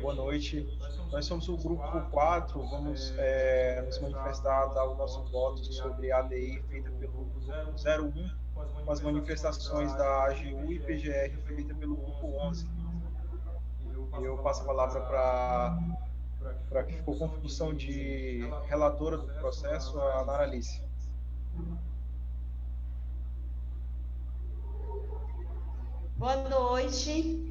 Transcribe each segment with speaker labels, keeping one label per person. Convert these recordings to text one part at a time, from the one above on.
Speaker 1: boa noite. Nós somos o grupo 4, vamos nos manifestar, dar o nosso voto sobre a lei feita pelo grupo 01, com as manifestações da AGU e PGR feita pelo grupo 11. E eu passo a palavra para que ficou com função de relatora do processo, a Nara Alice.
Speaker 2: Boa noite.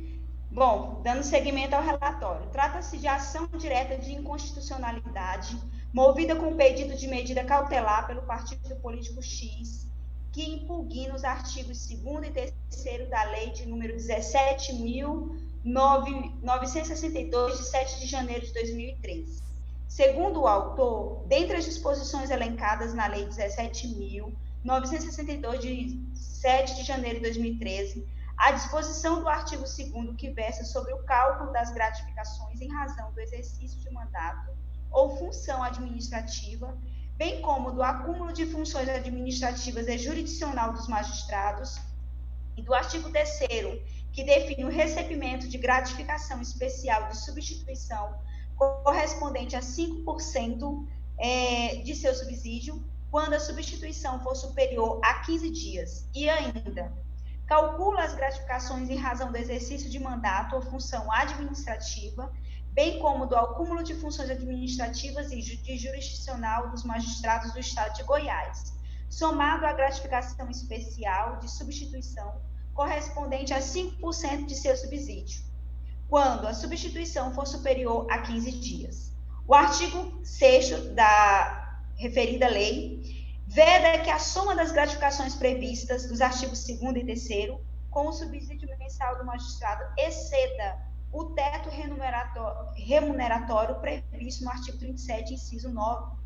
Speaker 2: Bom, dando seguimento ao relatório, trata-se de ação direta de inconstitucionalidade movida com pedido de medida cautelar pelo partido político X, que impugna os artigos 2º e 3º da lei de número 17.962, de 7 de janeiro de 2013. Segundo o autor, dentre as disposições elencadas na lei 17.962, de 7 de janeiro de 2013, a disposição do artigo 2º que versa sobre o cálculo das gratificações em razão do exercício de mandato ou função administrativa, bem como do acúmulo de funções administrativas e jurisdicional dos magistrados, e do artigo 3º, que define o recebimento de gratificação especial de substituição correspondente a 5% de seu subsídio, quando a substituição for superior a 15 dias, e ainda calcula as gratificações em razão do exercício de mandato ou função administrativa, bem como do acúmulo de funções administrativas e de jurisdicional dos magistrados do Estado de Goiás, somado à gratificação especial de substituição correspondente a 5% de seu subsídio, quando a substituição for superior a 15 dias. O artigo 6º da referida lei veda que a soma das gratificações previstas dos artigos 2º e 3º, com o subsídio mensal do magistrado, exceda o teto remuneratório previsto no artigo 37, inciso 9,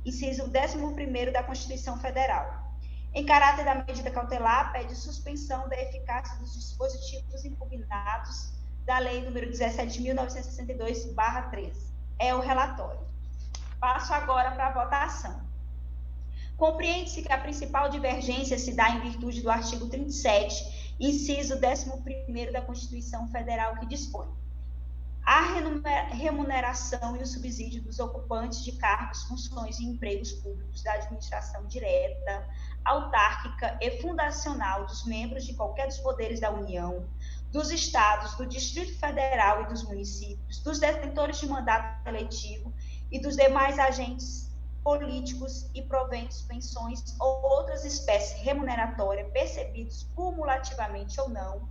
Speaker 2: inciso 11º da Constituição Federal. Em caráter da medida cautelar, pede suspensão da eficácia dos dispositivos impugnados da Lei nº 17.962/13. É o relatório. Passo agora para a votação. Compreende-se que a principal divergência se dá em virtude do artigo 37, inciso 11º da Constituição Federal, que dispõe: a remuneração e o subsídio dos ocupantes de cargos, funções e empregos públicos da administração direta, autárquica e fundacional dos membros de qualquer dos poderes da União, dos estados, do Distrito Federal e dos municípios, dos detentores de mandato eletivo e dos demais agentes políticos e proventos, pensões ou outras espécies remuneratórias percebidos cumulativamente ou não,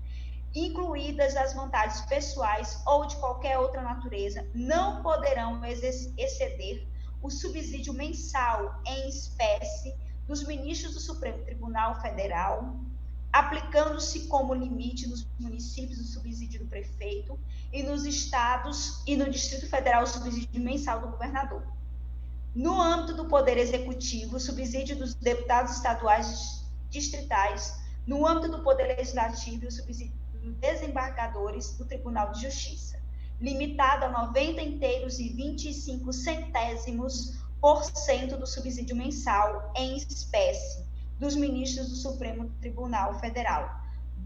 Speaker 2: incluídas as vantagens pessoais ou de qualquer outra natureza, não poderão exceder o subsídio mensal em espécie dos ministros do Supremo Tribunal Federal, aplicando-se como limite nos municípios o subsídio do prefeito e nos estados e no Distrito Federal o subsídio mensal do governador. No âmbito do Poder Executivo, o subsídio dos deputados estaduais distritais, no âmbito do Poder Legislativo, o subsídio dos desembargadores do Tribunal de Justiça, limitado a 90,25 do subsídio mensal em espécie dos ministros do Supremo Tribunal Federal.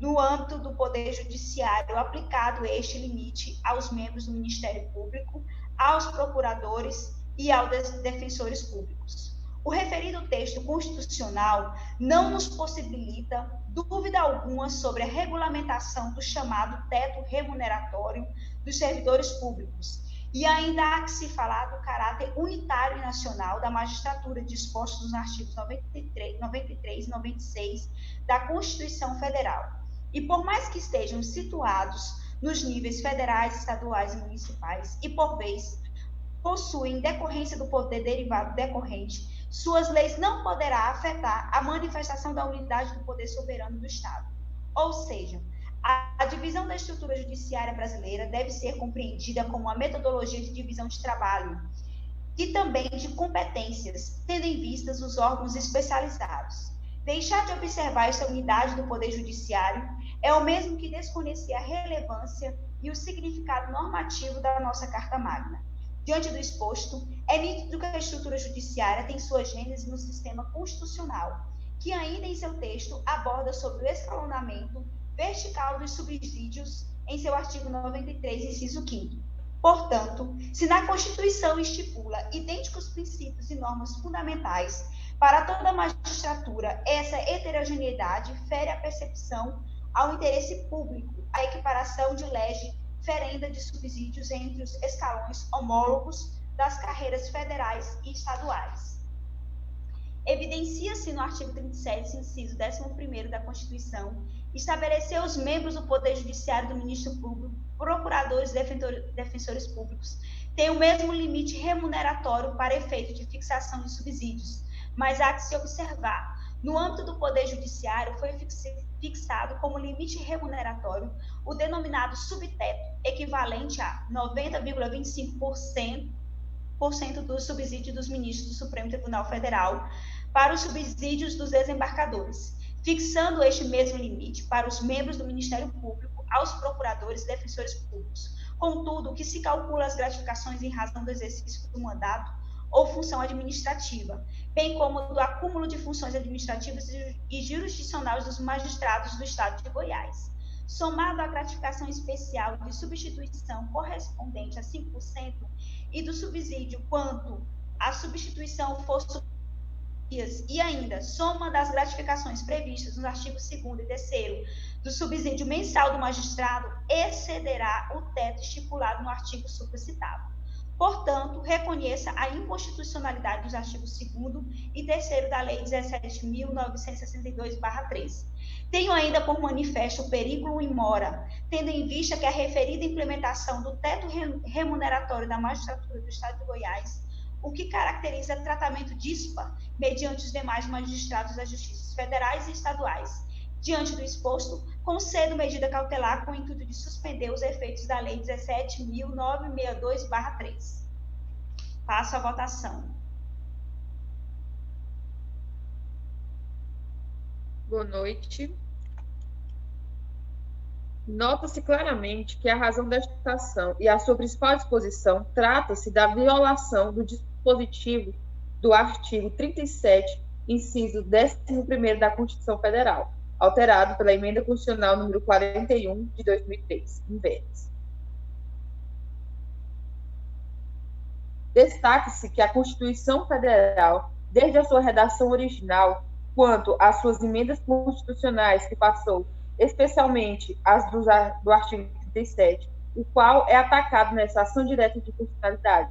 Speaker 2: No âmbito do Poder Judiciário, aplicado este limite aos membros do Ministério Público, aos procuradores e aos defensores públicos. O referido texto constitucional não nos possibilita dúvida alguma sobre a regulamentação do chamado teto remuneratório dos servidores públicos, e ainda há que se falar do caráter unitário e nacional da magistratura disposto nos artigos 93 e 96 da Constituição Federal. E por mais que estejam situados nos níveis federais, estaduais e municipais, e por vez possuem decorrência do poder derivado decorrente, suas leis não poderá afetar a manifestação da unidade do poder soberano do Estado. Ou seja, a divisão da estrutura judiciária brasileira deve ser compreendida como uma metodologia de divisão de trabalho e também de competências, tendo em vistas os órgãos especializados. Deixar de observar esta unidade do poder judiciário é o mesmo que desconhecer a relevância e o significado normativo da nossa Carta Magna. Diante do exposto, é nítido que a estrutura judiciária tem sua gênese no sistema constitucional, que ainda em seu texto aborda sobre o escalonamento vertical dos subsídios em seu artigo 93, inciso 5º. Portanto, se na Constituição estipula idênticos princípios e normas fundamentais para toda a magistratura, essa heterogeneidade fere a percepção ao interesse público, a equiparação de lege ferenda de subsídios entre os escalões homólogos das carreiras federais e estaduais. Evidencia-se no artigo 37, inciso 11º da Constituição, estabelecer os membros do Poder Judiciário do Ministério Público, procuradores e defensores públicos, têm o mesmo limite remuneratório para efeito de fixação de subsídios, mas há que se observar, no âmbito do Poder Judiciário foi fixado como limite remuneratório o denominado subteto, equivalente a 90,25% dos subsídios dos ministros do Supremo Tribunal Federal para os subsídios dos desembargadores, fixando este mesmo limite para os membros do Ministério Público, aos procuradores e defensores públicos. Contudo, o que se calcula as gratificações em razão do exercício do mandato ou função administrativa, bem como do acúmulo de funções administrativas e jurisdicionais dos magistrados do Estado de Goiás, somado à gratificação especial de substituição correspondente a 5% e do subsídio quanto a substituição for e ainda soma das gratificações previstas nos artigos 2º e 3º do subsídio mensal do magistrado excederá o teto estipulado no artigo supracitado. Portanto, reconheça a inconstitucionalidade dos artigos 2º e 3º da Lei 17.962/13. Tenho ainda por manifesto o perigo in mora, tendo em vista que a referida implementação do teto remuneratório da magistratura do Estado de Goiás, o que caracteriza tratamento dispar mediante os demais magistrados das justiças federais e estaduais. Diante do exposto, concedo medida cautelar com o intuito de suspender os efeitos da Lei 17.962/13. Passo à votação.
Speaker 3: Boa noite. Nota-se claramente que a razão desta ação e a sua principal disposição trata-se da violação do dispositivo do artigo 37, inciso 11º da Constituição Federal, alterado pela Emenda Constitucional número 41 de 2003, inversa. Destaque-se que a Constituição Federal, desde a sua redação original, quanto às suas emendas constitucionais, que passou especialmente as do artigo 37, o qual é atacado nessa ação direta de constitucionalidade,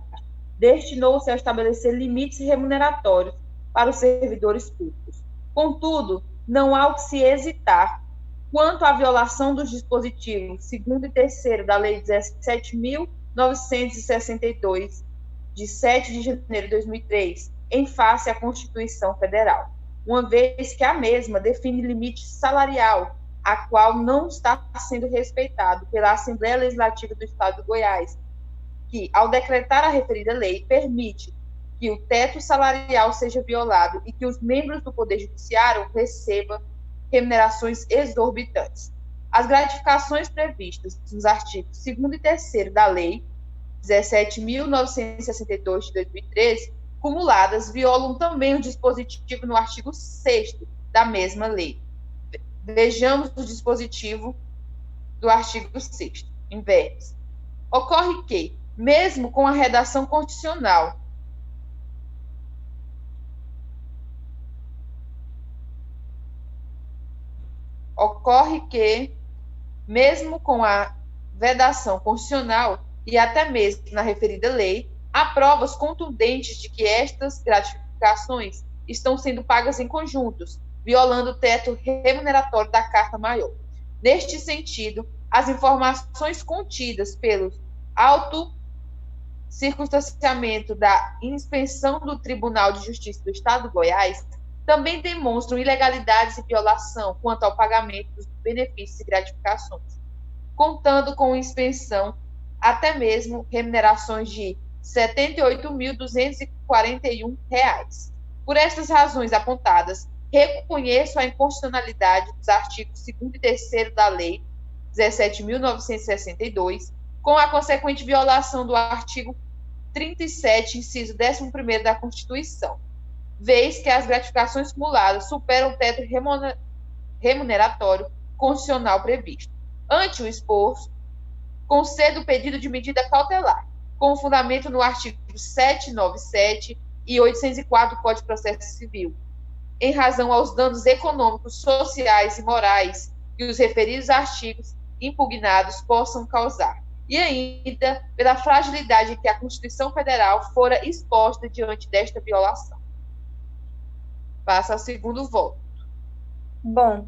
Speaker 3: destinou-se a estabelecer limites remuneratórios para os servidores públicos. Contudo, não há o que se hesitar quanto à violação dos dispositivos 2º e 3º da Lei 17.962, de 7 de janeiro de 2003, em face à Constituição Federal, uma vez que a mesma define limite salarial, a qual não está sendo respeitado pela Assembleia Legislativa do Estado de Goiás, que, ao decretar a referida lei, permite que o teto salarial seja violado e que os membros do Poder Judiciário recebam remunerações exorbitantes. As gratificações previstas nos artigos 2º e 3º da Lei 17.962 de 2013, cumuladas, violam também o dispositivo no artigo 6º da mesma lei. Vejamos o dispositivo do artigo 6º, inverso. Ocorre que, mesmo com a redação constitucional vedação constitucional e até mesmo na referida lei, há provas contundentes de que estas gratificações estão sendo pagas em conjuntos, violando o teto remuneratório da Carta Maior. Neste sentido, as informações contidas pelo autocircunstanciamento da inspeção do Tribunal de Justiça do Estado de Goiás também demonstram ilegalidades e violação quanto ao pagamento dos benefícios e gratificações, contando com inspeção até mesmo remunerações de R$ 78.241. Por estas razões apontadas, reconheço a inconstitucionalidade dos artigos 2º e 3º da Lei 17.962, com a consequente violação do artigo 37, inciso 11º da Constituição, vez que as gratificações cumuladas superam o teto remuneratório constitucional previsto. Ante o exposto, conceda o pedido de medida cautelar, com fundamento no artigo 797 e 804 do Código de Processo Civil, em razão aos danos econômicos, sociais e morais que os referidos artigos impugnados possam causar, e ainda pela fragilidade que a Constituição Federal fora exposta diante desta violação. Passa ao segundo voto.
Speaker 4: Bom,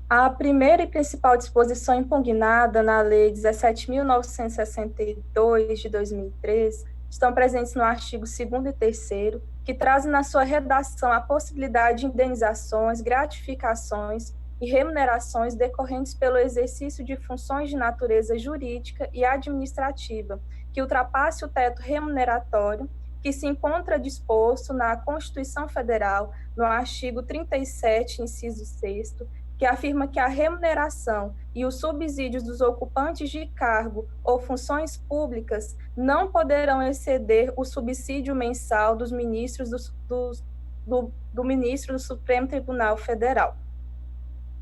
Speaker 4: a primeira e principal disposição impugnada na Lei 17.962, de 2003, estão presentes no artigo 2º e 3º, que trazem na sua redação a possibilidade de indenizações, gratificações e remunerações decorrentes pelo exercício de funções de natureza jurídica e administrativa, que ultrapasse o teto remuneratório, que se encontra disposto na Constituição Federal, no artigo 37, inciso 6º, que afirma que a remuneração e os subsídios dos ocupantes de cargo ou funções públicas não poderão exceder o subsídio mensal dos ministros do ministro do Supremo Tribunal Federal.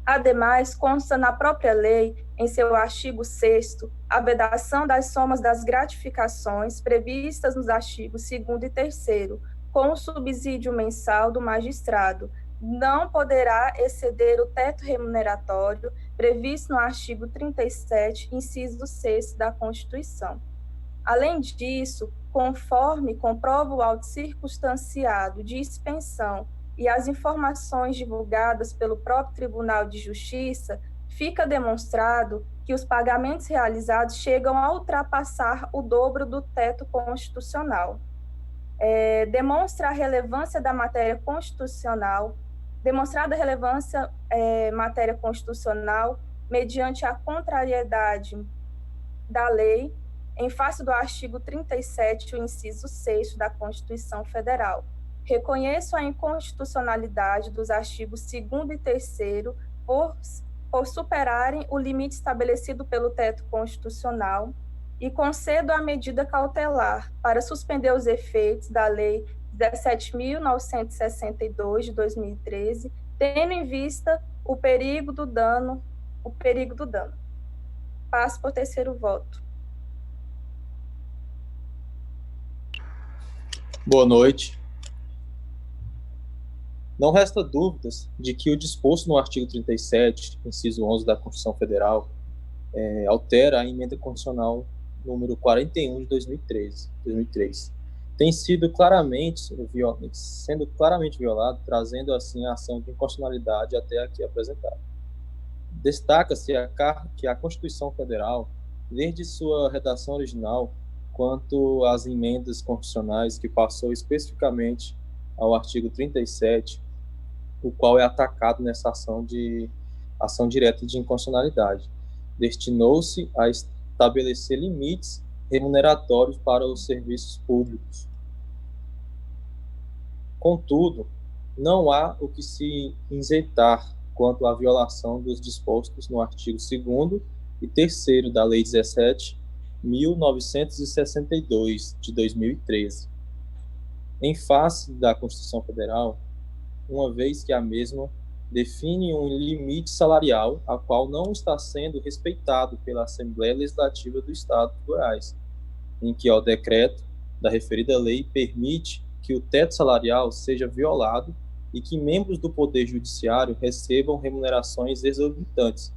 Speaker 4: Ademais, consta na própria lei, em seu artigo 6º, a vedação das somas das gratificações previstas nos artigos 2º e 3º, com o subsídio mensal do magistrado, não poderá exceder o teto remuneratório previsto no artigo 37, inciso 6 da Constituição. Além disso, conforme comprova o auto circunstanciado de expensão e as informações divulgadas pelo próprio Tribunal de Justiça, fica demonstrado que os pagamentos realizados chegam a ultrapassar o dobro do teto constitucional. Demonstra a relevância da matéria constitucional, demonstrada a relevância matéria constitucional mediante a contrariedade da lei em face do artigo 37, o inciso 6 da Constituição Federal. Reconheço a inconstitucionalidade dos artigos 2º e 3º por superarem o limite estabelecido pelo teto constitucional e concedo a medida cautelar para suspender os efeitos da Lei 17.962, de 2013, tendo em vista o perigo do dano. Passo para o terceiro voto.
Speaker 5: Boa noite. Não resta dúvidas de que o disposto no artigo 37, inciso 11 da Constituição Federal, altera a emenda constitucional número 41 de 2003, sendo claramente violado, trazendo assim a ação de inconstitucionalidade até aqui apresentada. Destaca-se que a Constituição Federal, desde sua redação original, quanto às emendas constitucionais que passou especificamente ao artigo 37, o qual é atacado nessa ação direta de inconstitucionalidade, destinou-se a estabelecer limites remuneratórios para os serviços públicos. Contudo, não há o que se isentar quanto à violação dos dispostos no artigo 2º e 3º da Lei 17.962, de 2013, em face da Constituição Federal, uma vez que a mesma define um limite salarial, a qual não está sendo respeitado pela Assembleia Legislativa do Estado de Goiás, em que o decreto da referida lei permite que o teto salarial seja violado e que membros do Poder Judiciário recebam remunerações exorbitantes.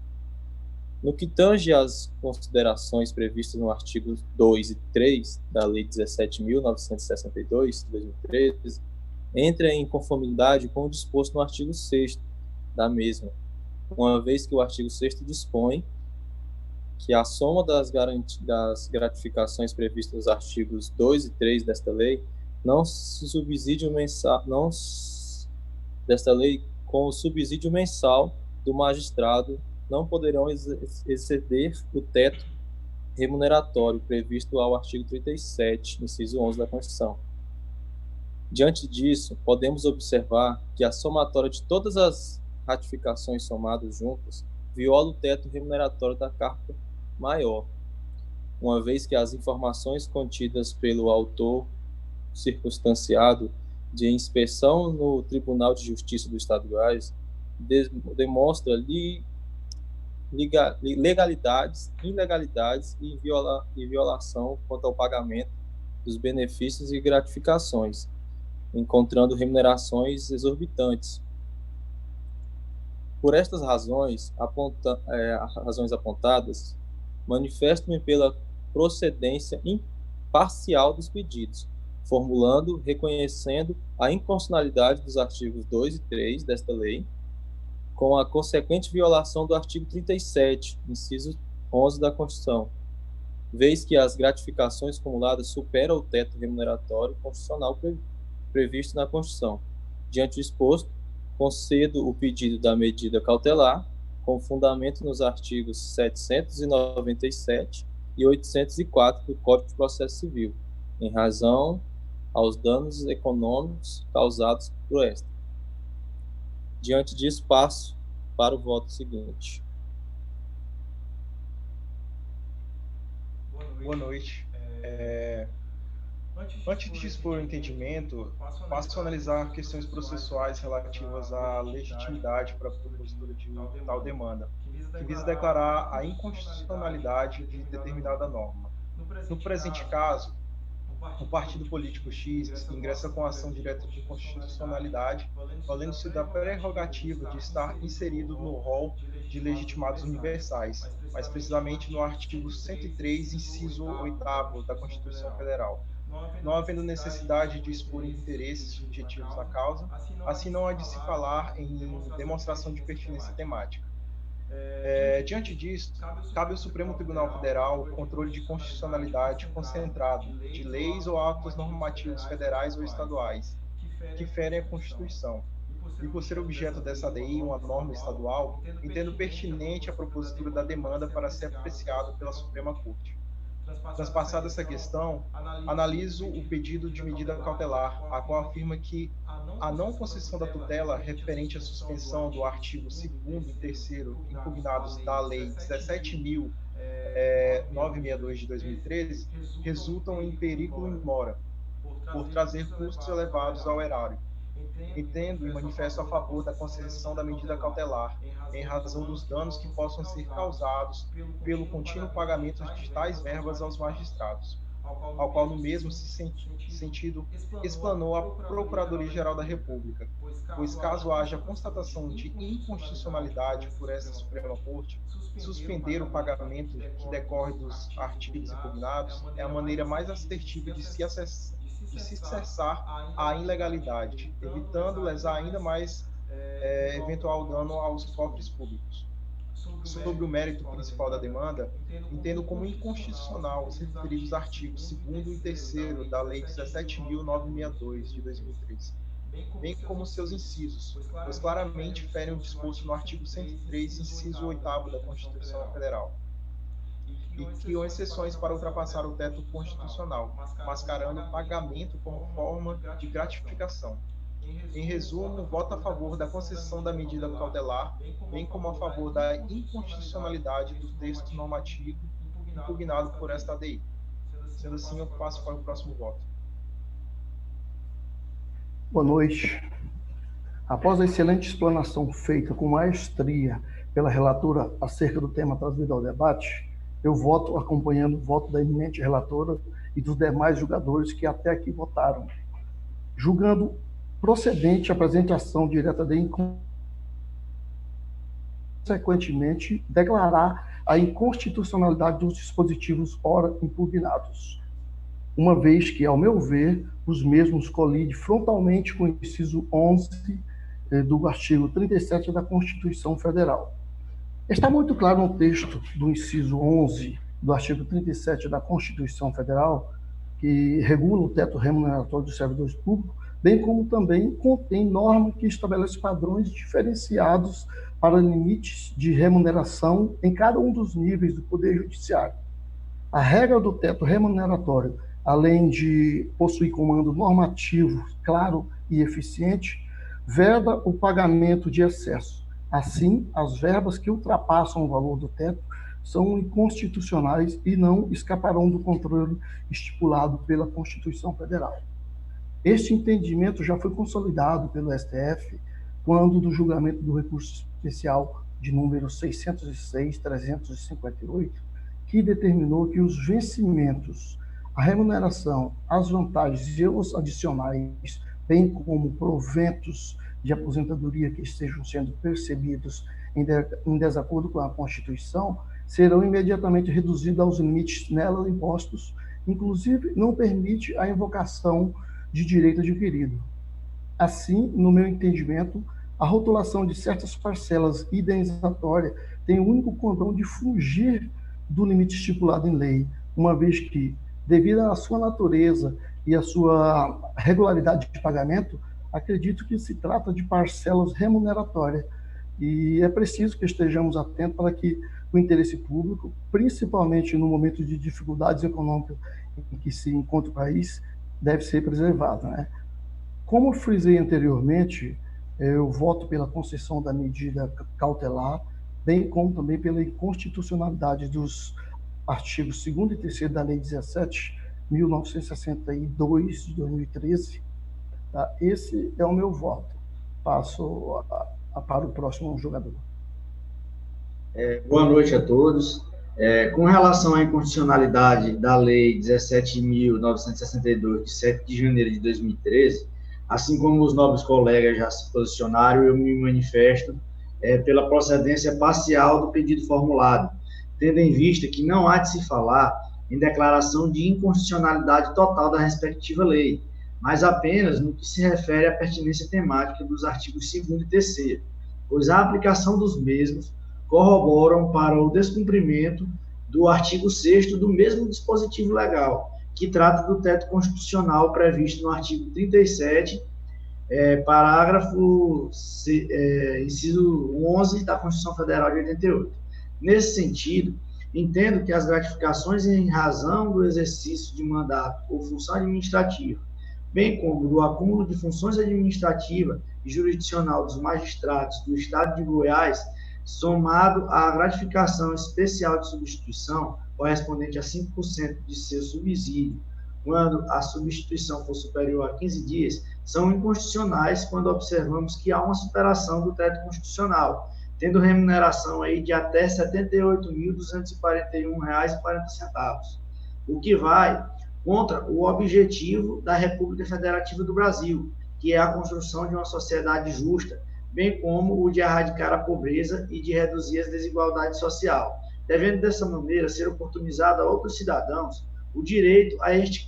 Speaker 5: No que tange às considerações previstas no artigo 2 e 3 da Lei 17.962, de 2013, entra em conformidade com o disposto no artigo 6º da mesma, uma vez que o artigo 6º dispõe que a soma das gratificações previstas nos artigos 2 e 3 desta lei com o subsídio mensal do magistrado não poderão exceder o teto remuneratório previsto ao artigo 37, inciso 11 da Constituição. Diante disso, podemos observar que a somatória de todas as ratificações somadas juntas viola o teto remuneratório da carta maior, uma vez que as informações contidas pelo autor circunstanciado de inspeção no Tribunal de Justiça do Estado de Goiás demonstra legalidades, ilegalidades e violação quanto ao pagamento dos benefícios e gratificações, encontrando remunerações exorbitantes. Por estas razões, razões apontadas, manifesto-me pela procedência imparcial dos pedidos, formulando, reconhecendo a inconstitucionalidade dos artigos 2 e 3 desta lei, com a consequente violação do artigo 37, inciso 11 da Constituição, vez que as gratificações acumuladas superam o teto remuneratório constitucional previsto na Constituição. Diante do exposto, concedo o pedido da medida cautelar, com fundamento nos artigos 797 e 804 do Código de Processo Civil, em razão aos danos econômicos causados por esta. Diante disso, passo para o voto seguinte.
Speaker 1: Boa noite. Antes de expor o entendimento, passo a analisar questões processuais relativas à legitimidade para a propositura de tal demanda, que visa declarar a inconstitucionalidade de determinada norma. No presente caso, o partido político X ingressa com ação direta de inconstitucionalidade, valendo-se da prerrogativa de estar inserido no rol de legitimados universais, mais precisamente no artigo 103, inciso 8º da Constituição Federal. Não havendo necessidade de expor interesses subjetivos na causa, assim não há de se falar em demonstração de pertinência temática. Diante disso, cabe ao Supremo Tribunal Federal o controle de constitucionalidade concentrado de leis ou atos normativos federais ou estaduais que ferem a Constituição, e por ser objeto dessa lei uma norma estadual, entendo pertinente a propositura da demanda para ser apreciada pela Suprema Corte. Transpassada essa questão, analiso o pedido de medida cautelar, a qual afirma que a não concessão da tutela referente à suspensão do artigo 2º e 3º impugnados da Lei 17.962 de 2013 resultam em perigo in mora, por trazer custos elevados ao erário. Entendo e manifesto a favor da concessão da medida cautelar, em razão dos danos que possam ser causados pelo contínuo pagamento de tais verbas aos magistrados, ao qual no mesmo sentido explanou a Procuradoria-Geral da República, pois caso haja constatação de inconstitucionalidade por esta Suprema Corte, suspender o pagamento que decorre dos artigos impugnados é a maneira mais assertiva de se cessar a ilegalidade, evitando lesar ainda mais eventual dano aos cofres públicos. Sobre o mérito principal da demanda, entendo como inconstitucional os referidos artigos 2º e 3º da Lei 17.962 de 2003, bem como seus incisos, pois claramente ferem o disposto no artigo 103, inciso 8º da Constituição Federal, e criam exceções para ultrapassar o teto constitucional, mascarando o pagamento como forma de gratificação. Em resumo, voto a favor da concessão da medida cautelar, bem como a favor da inconstitucionalidade do texto normativo impugnado por esta ADI. Sendo assim, eu passo para o próximo voto.
Speaker 6: Boa noite. Após a excelente explanação feita com maestria pela relatora acerca do tema trazido ao debate, eu voto acompanhando o voto da eminente relatora e dos demais julgadores que até aqui votaram, julgando procedente a apresentação direta de consequentemente declarar a inconstitucionalidade dos dispositivos ora impugnados, uma vez que, ao meu ver, os mesmos colidem frontalmente com o inciso 11 do artigo 37 da Constituição Federal. Está muito claro no texto do inciso 11 do artigo 37 da Constituição Federal, que regula o teto remuneratório dos servidores públicos, bem como também contém norma que estabelece padrões diferenciados para limites de remuneração em cada um dos níveis do Poder Judiciário. A regra do teto remuneratório, além de possuir comando normativo claro e eficiente, veda o pagamento de excesso. Assim, as verbas que ultrapassam o valor do teto são inconstitucionais e não escaparão do controle estipulado pela Constituição Federal. Este entendimento já foi consolidado pelo STF quando do julgamento do recurso especial de número 606/358, que determinou que os vencimentos, a remuneração, as vantagens e os adicionais, bem como proventos de aposentadoria que estejam sendo percebidos em desacordo com a Constituição, serão imediatamente reduzidos aos limites nela impostos, inclusive não permite a invocação de direito adquirido. Assim, no meu entendimento, a rotulação de certas parcelas indenizatórias tem o único condão de fugir do limite estipulado em lei, uma vez que, devido à sua natureza e à sua regularidade de pagamento, acredito que se trata de parcelas remuneratórias, e é preciso que estejamos atentos para que o interesse público, principalmente no momento de dificuldades econômicas em que se encontra o país, deve ser preservado, né? Como eu frisei anteriormente, eu voto pela concessão da medida cautelar, bem como também pela inconstitucionalidade dos artigos 2º e 3º da Lei 17.962, de 2013. Tá? Esse é o meu voto. Passo para o próximo jogador.
Speaker 7: Boa noite a todos. Com relação à inconstitucionalidade da Lei 17.962, de 7 de janeiro de 2013, assim como os nobres colegas já se posicionaram, eu me manifesto pela procedência parcial do pedido formulado, tendo em vista que não há de se falar em declaração de inconstitucionalidade total da respectiva lei, mas apenas no que se refere à pertinência temática dos artigos 2º e 3º, pois a aplicação dos mesmos corroboram para o descumprimento do artigo 6º do mesmo dispositivo legal, que trata do teto constitucional previsto no artigo 37, parágrafo inciso 11 da Constituição Federal de 88. Nesse sentido, entendo que as gratificações em razão do exercício de mandato ou função administrativa, bem como do acúmulo de funções administrativa e jurisdicional dos magistrados do Estado de Goiás, somado à gratificação especial de substituição, correspondente a 5% de seu subsídio, quando a substituição for superior a 15 dias, são inconstitucionais quando observamos que há uma superação do teto constitucional, tendo remuneração aí de até R$ 78.241,40, o que vai contra o objetivo da República Federativa do Brasil, que é a construção de uma sociedade justa, bem como o de erradicar a pobreza e de reduzir as desigualdades sociais, devendo dessa maneira ser oportunizado a outros cidadãos o direito a estes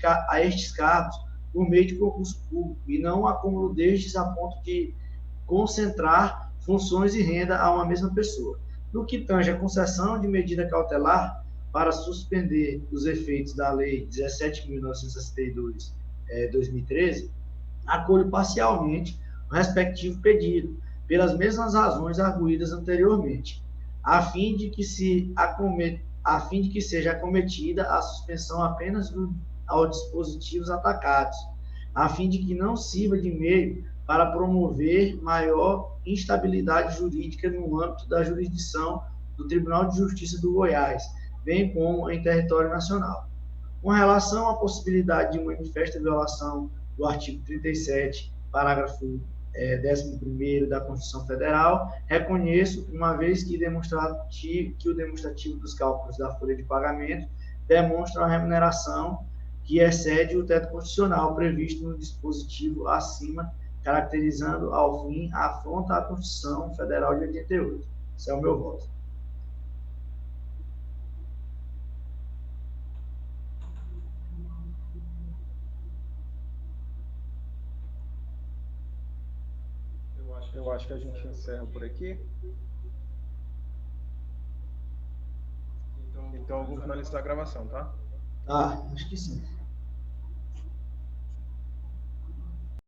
Speaker 7: cargos por meio de concurso público, e não o acúmulo destes a ponto de concentrar funções e renda a uma mesma pessoa. No que tange a concessão de medida cautelar para suspender os efeitos da Lei 17.962, 2013, acolho parcialmente o respectivo pedido, pelas mesmas razões arguidas anteriormente, a fim de que seja acometida a suspensão apenas aos dispositivos atacados, a fim de que não sirva de meio para promover maior instabilidade jurídica no âmbito da jurisdição do Tribunal de Justiça do Goiás, bem como em território nacional. Com relação à possibilidade de manifesta violação do artigo 37, parágrafo 11º da Constituição Federal, reconheço, uma vez que o demonstrativo dos cálculos da folha de pagamento demonstra uma remuneração que excede o teto constitucional previsto no dispositivo acima, caracterizando, ao fim, a afronta à Constituição Federal de 88. Esse é o meu voto.
Speaker 1: Eu acho que a gente encerra por aqui. Então eu vou finalizar a gravação, tá?
Speaker 7: Ah, acho que sim.